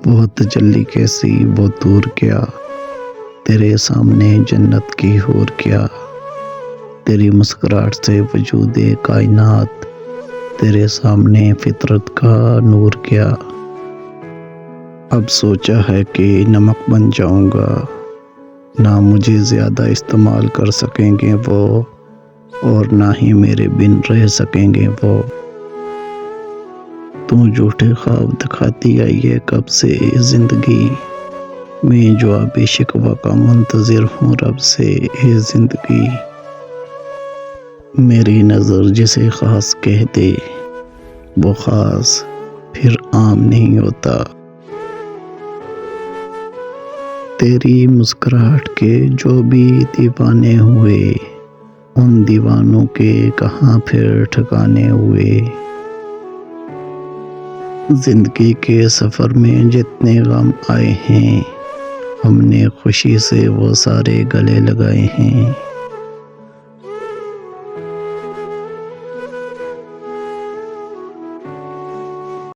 وہ تجلی کیسی بہت دور کیا، تیرے سامنے جنت کی حور کیا، تیری مسکراہٹ سے وجود کائنات، تیرے سامنے فطرت کا نور کیا۔ اب سوچا ہے کہ نمک بن جاؤں گا، نہ مجھے زیادہ استعمال کر سکیں گے وہ، اور نہ ہی میرے بن رہ سکیں گے وہ۔ تو جھوٹے خواب دکھاتی آئی ہے کب سے زندگی، میں جواب شکوہ کا منتظر ہوں رب سے اے زندگی۔ میری نظر جسے خاص کہہ دے وہ خاص پھر عام نہیں ہوتا۔ تیری مسکراہٹ کے جو بھی دیوانے ہوئے، ان دیوانوں کے کہاں پھر ٹھکانے ہوئے۔ زندگی کے سفر میں جتنے غم آئے ہیں، ہم نے خوشی سے وہ سارے گلے لگائے ہیں۔